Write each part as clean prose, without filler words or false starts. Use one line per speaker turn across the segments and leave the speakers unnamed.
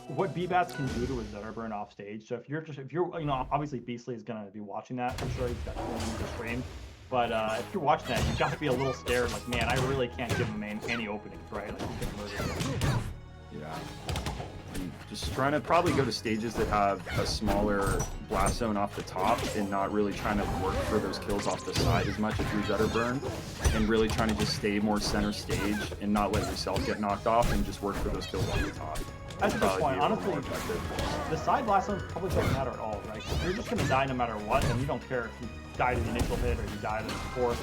what Bbatts can do to a Zetterburn off stage. So if you're obviously Beastly is gonna be watching that. I'm sure he's got the stream. But if you're watching that, you've got to be a little scared. Like, man, I really can't give him any openings, right? Like, you can murder him.
Yeah. I'm just trying to probably go to stages that have a smaller blast zone off the top and not really trying to work for those kills off the side as much if you're Zetterburn, and really trying to just stay more center stage and not let yourself get knocked off and just work for those kills off the top.
That's a good point. Honestly, the side blast zones probably don't matter at all, right? If you're just going to die no matter what, and you don't care if you die to the initial hit or you die to the fourth,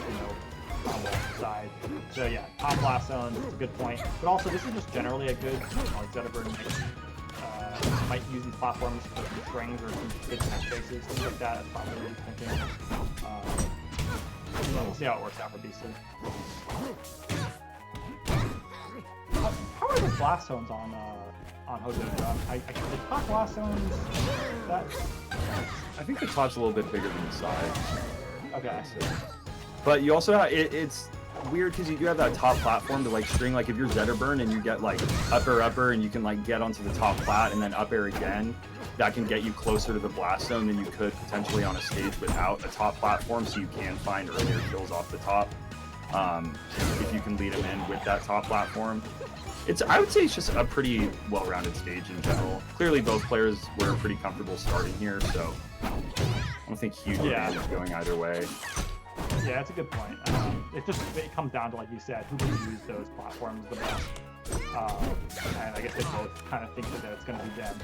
combo off the side. So yeah, top blast zones is a good point. But also, this is just generally a good, like Zetterburn might use these platforms for some strings or some good tech bases, things like that. That's probably what he's thinking. So we'll see how it works out for Beastly. How are the blast zones on Hodojo? The top blast zones,
I think the top's a little bit bigger than the side.
Okay.
But you also have, it's weird because you do have that top platform to like string, like if you're Zetterburn and you get like upper and you can like get onto the top plat and then up air again, that can get you closer to the blast zone than you could potentially on a stage without a top platform, so you can find earlier kills off the top if you can lead them in with that top platform. I would say it's just a pretty well-rounded stage in general. Clearly both players were pretty comfortable starting here, so I don't think huge advantage going either way.
Yeah, that's a good point. It comes down to, like you said, who can use those platforms the best. And I guess they both kind of think that it's going to be them.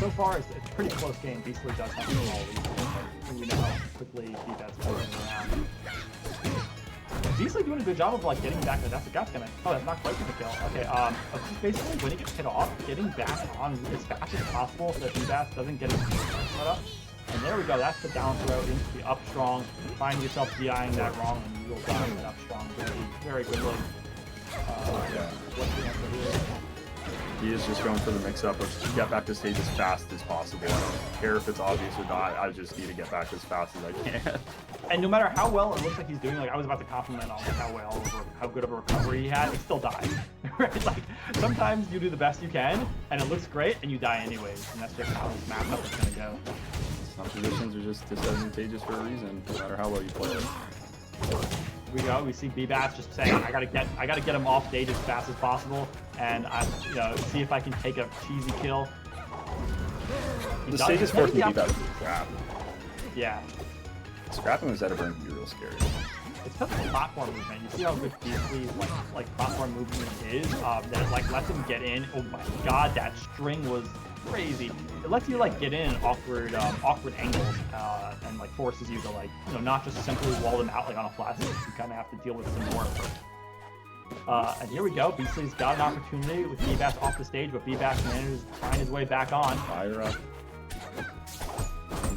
So far, it's a pretty close game. Beastly does have some all these, and we know how quickly Bbatts moving around. Beastly doing a good job of like getting back. That's gonna. Oh, that's not quite gonna kill. Okay. Just basically when he gets hit off, getting back on as fast as possible so that Bbatts doesn't get his cut up. And there we go, that's the down throw into the up strong. Find yourself DIing that wrong and you'll die with up strong. Very good look. What's the answer here?
He is just going for the mix-up of get back to stage as fast as possible. I don't care if it's obvious or not, I just need to get back as fast as I can.
And no matter how well it looks like he's doing, like I was about to compliment on how good of a recovery he had, he still died. Right? Like, sometimes you do the best you can, and it looks great, and you die anyways, and that's just how this matchup is going to go.
Some positions are just disadvantageous for a reason, no matter how well you play it.
We see Bbatts just saying, I gotta get him off stage as fast as possible, and see if I can take a cheesy kill.
The stage is forcing Bbatts to scrap.
Yeah.
Scrapping with Zetterburn can be real scary.
It's because of the platform movement. You see how good Beastly's like platform movement is. That it like lets him get in. Oh my god, that string was crazy. It lets you like get in awkward angles and like forces you to like not just simply wall them out like on a flat stage. You kind of have to deal with some more. And here we go. Beastly's got an opportunity with Bbatts off the stage, but Bbatts manages to find his way back on.
Fire up.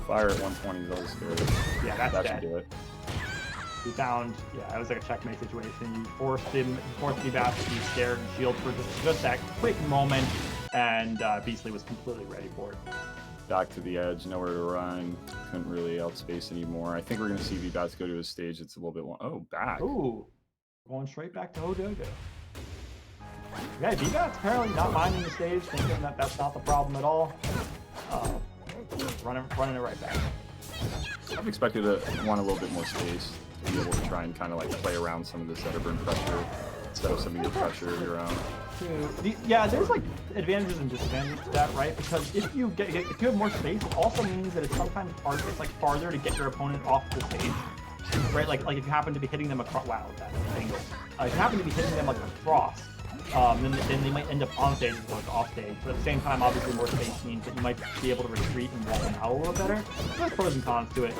Fire at 120 is always scary.
Yeah, that
should do it.
He found, it was like a checkmate situation. You forced Bbatts to be scared and shield for just that quick moment, and Beastly was completely ready for it.
Back to the edge, nowhere to run. Couldn't really outspace anymore. I think we're going to see Bbatts go to a stage that's a little bit long. Oh, back.
Ooh, going straight back to Hodojo. Yeah, Bbatts apparently not minding the stage, thinking that that's not the problem at all. Running it right back.
I've expected to want a little bit more space to be able to try and kind of like play around some of this Zetterburn pressure instead of some of your pressure of your own.
Yeah, there's like advantages and disadvantages to that, right? Because if you have more space, it also means that it's sometimes harder. It's like farther to get your opponent off the stage, right? Like if you happen to be hitting them across. Wow, that angle. If you happen to be hitting them like across. Then they might end up on stage as opposed to off stage. But at the same time, obviously, more space means that you might be able to retreat and wall them out a little better. There's pros and cons to it.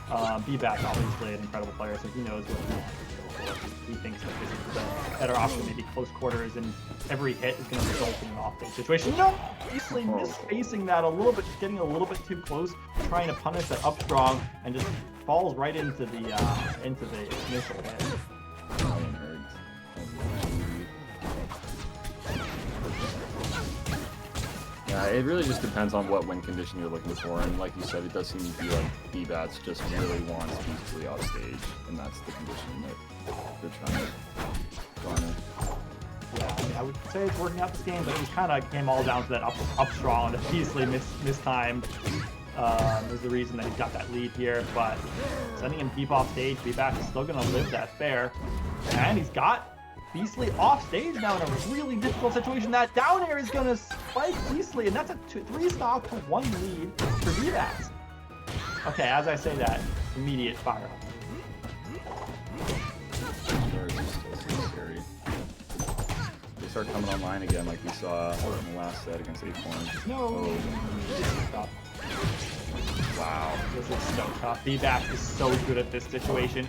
Bbatts, obviously, an incredible player, so he knows what he wants to go for. He thinks that this is the better option, maybe close quarters, and every hit is going to result in an off-stage situation. No! Basically misspacing that a little bit, just getting a little bit too close, trying to punish that up strong, and just falls right into the initial hit.
Yeah, it really just depends on what win condition you're looking for, and like you said, it does seem to be like Bbatts just really wants Beastly off stage, and that's the condition that they're trying to garner.
Yeah, I would say it's working out this game, but it was kind of came all down to that up strong that Beasley mistimed. Is the reason that he's got that lead here, but sending him deep off stage, Bbatts is still going to live that fair, and he's got Beasley off stage now in a really difficult situation. That down air is going to spike Beasley, and that's a 3-stock to 1 lead for Bbatts. Okay, as I say that, immediate fire.
They start coming online again like we saw in the last set against Aether.
No.
Oh. Wow.
This is so tough. Bbatts is so good at this situation.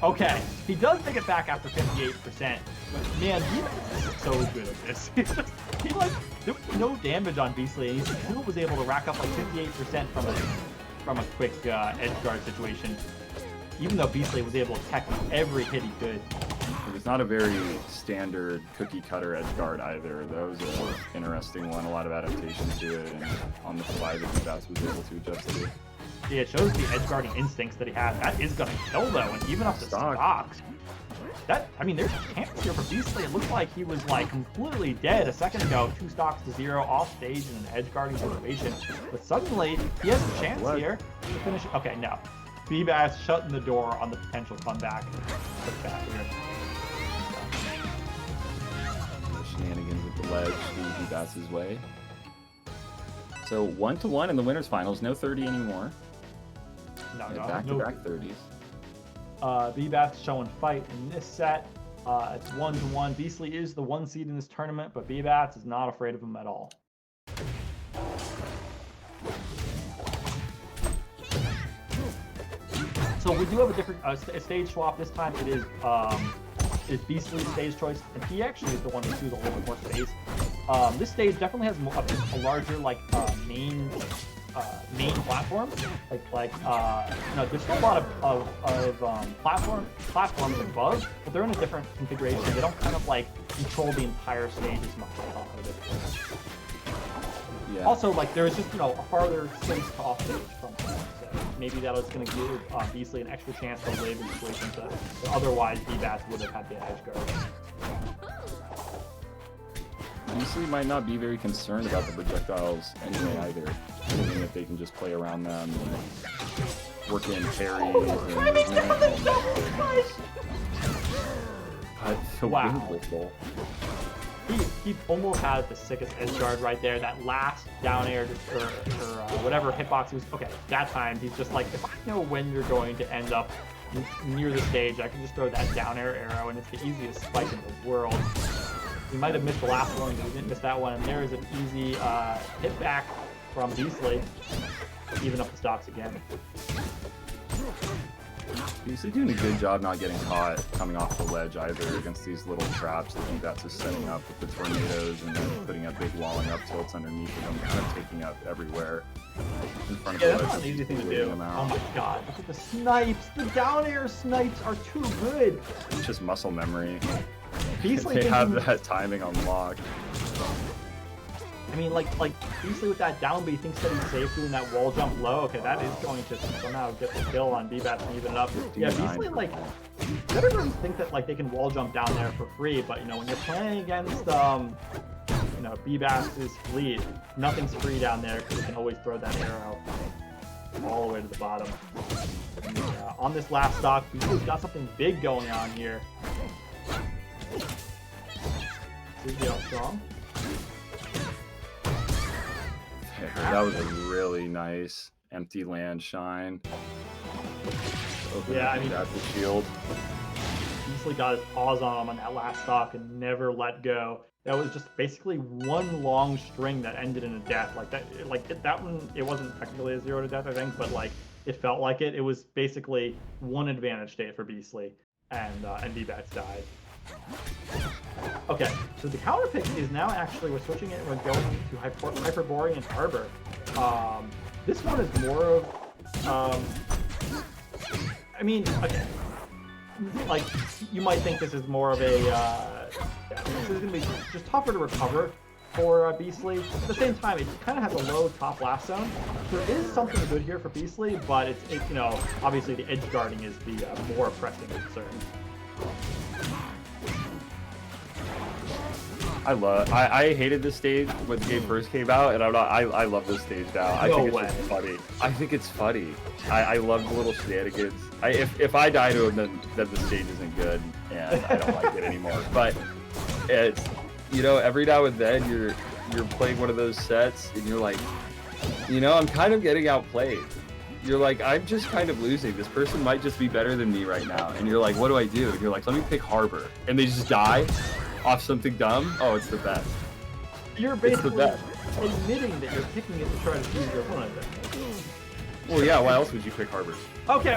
Okay, he does make it back after 58%, but man, Bbatts is so good at this. He like, there was no damage on Beasley, and he still was able to rack up like 58% from a quick edge guard situation, even though Beasley was able to tech every hit he could.
It was not a very standard cookie cutter edge guard either. That was an interesting one, a lot of adaptation to it, and on the fly that Bbatts was able to adjust to it.
Yeah, it shows the edge guarding instincts that he has. That is gonna kill though, and even up to stocks. I mean, there's a chance here for Beasley. It looked like he was like completely dead a second ago. 2 stocks to 0 off stage in an edge guarding situation, but suddenly he has a chance here to finish. Okay, no, Bbatts shutting the door on the potential comeback. Look back here.
Shenanigans with the ledge to Bbatts' way. So 1-1 in the winners finals. No 30 anymore.
No,
back-to-back 30s.
Bbatts showing fight in this set. It's 1-1. Beasley is the 1 seed in this tournament, but Bbatts is not afraid of him at all. So we do have a different stage swap. This time it is Beasley's stage choice, and he actually is the one who chooses a little bit more space. This stage definitely has a larger main platform. There's still a lot of platforms above, but they're in a different configuration. They don't kind of like control the entire stage as much as
Yeah.
Also, like there's just a farther space to off stage from him. So maybe that was going to give Beasley an extra chance to live in situations that otherwise Bbatts would have had the edge guard.
Beasley might not be very concerned about the projectiles anyway either. Thinking that they can just play around them and work in parries and
Wow. He almost had the sickest edge guard right there. That last down air or whatever hitbox he was. Okay, that time he's just like, if I know when you're going to end up near the stage, I can just throw that down air arrow, and it's the easiest spike in the world. He might have missed the last one, but he didn't miss that one. And there is an easy hit back from Beasley, even up the stocks again.
Beasley doing a good job not getting caught coming off the ledge either against these little traps that Bbatts is setting up with the tornadoes and then putting up big walling up tilts underneath of them, kind of taking up everywhere in front of the ledge.
That's not an easy thing to do. Oh my god, look at the snipes! The down air snipes are too good!
It's just muscle memory.
Beasley
they have that timing on lock.
I mean, like Beasley with that down B thinks that he's safe doing that wall jump low. Okay, that is going to somehow get the kill on Bbatts and even it up. Yeah, Beasley, like, Zetterburn think that like they can wall jump down there for free, but when you're playing against Bbatts' fleet, nothing's free down there because you can always throw that arrow all the way to the bottom. And, on this last stock, Beasley's got something big going on here. See how strong?
That was a really nice empty land shine.
Yeah, I mean,
that's the shield.
Beasley got his paws on him on that last stock and never let go. That was just basically one long string that ended in a death. That one, it wasn't technically a 0 to death, I think, but like it felt like it. It was basically one advantage state for Beasley, and Bbatts died. Okay, so the counter pick is now actually, we're switching it, we're going to Hyperborean and Harbor. This one is more of, I mean, okay, like, you might think this is more of a, this is going to be just tougher to recover for Beasley. At the same time, it kind of has a low top blast zone. There is something good here for Beasley, but it's obviously the edge guarding is the more pressing concern.
I hated this stage when the game first came out, and I love this stage now. I think it's just funny. I think it's funny. I love the little shenanigans. If I die to him, then the stage isn't good, and I don't like it anymore. But it's, you know, every now and then you're playing one of those sets, and you're like, you know, I'm kind of getting outplayed. You're like, I'm just kind of losing. This person might just be better than me right now. And you're like, what do I do? And you're like, let me pick Harbor. And they just die off something dumb. Oh, it's the best.
You're basically admitting that you're picking it to try to choose your opponent.
Well, yeah, why else would you pick Harbor?
Okay.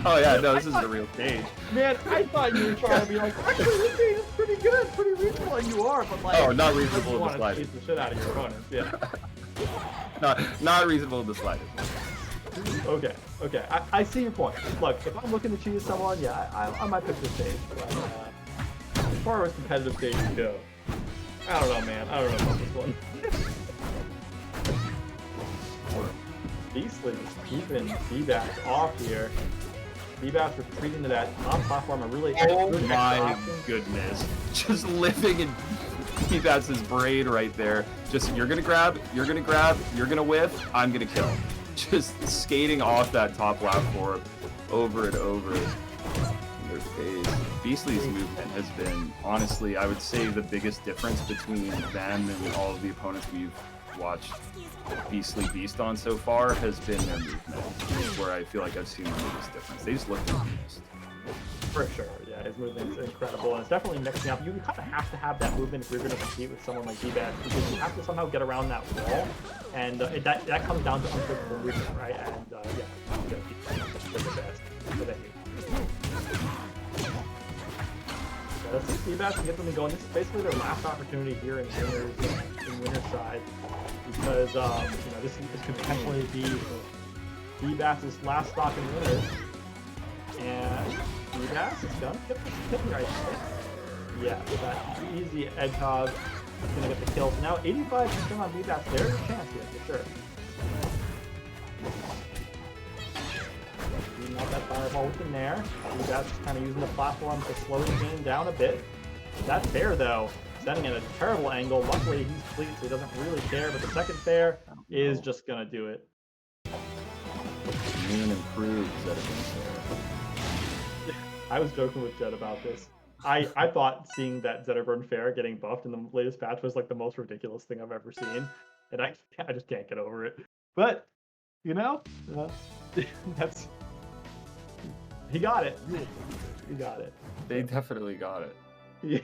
Oh, yeah, no, this is the real stage.
Man, I thought you were trying to be like, actually, this game is pretty good, pretty reasonable, and you are, but like...
Oh, not reasonable in the
slightest. You want to beat the shit out of your opponents, yeah.
Not reasonable in the slightest.
Okay, I see your point. Look, if I'm looking to choose someone, yeah, I might pick this stage, but as far as competitive stages go, I don't know, man. I don't know about this one. Beastly just keeping Bbatts off here. Bbatts retreating to that top platform, a really
good my goodness. Just living in Bbatts' brain right there. Just, you're gonna grab, you're gonna whiff, I'm gonna kill. Just skating off that top platform over and over in their face. Beastly's movement has been, honestly, I would say the biggest difference between them and all of the opponents we've watched Beastly beast on so far has been their movement. It's where I feel like I've seen the biggest difference. They just look the best.
For sure, yeah, his movement's incredible, and it's definitely mixing up. You kind of have to have that movement if you're going to compete with someone like Bbatts, because you have to somehow get around that wall, and that comes down to unpredictable movement, right? And yeah, the best. But anyway. Let's see if Bbatts can get something going. This is basically their last opportunity here in winner's side, because you know, this could potentially be Bbatts' last stop in winners, and Bbatts is gonna get this kill right here. Yeah, that easy edge hog is gonna get the kill. So now 85% on Bbatts. There's a chance here for sure. Beating out that fireball with the nair. Bbatts is kind of using the platform to slow the game down a bit. That fair though, setting at a terrible angle. Luckily he's fleet, so he doesn't really care. But the second fair is just gonna do it.
Even improved Zetterburn.
I was joking with Jed about this. I thought seeing that Zetterburn fair getting buffed in the latest patch was like the most ridiculous thing I've ever seen, and I just can't get over it. But you know, that's he got it. He got it.
They definitely got it.
Yeah.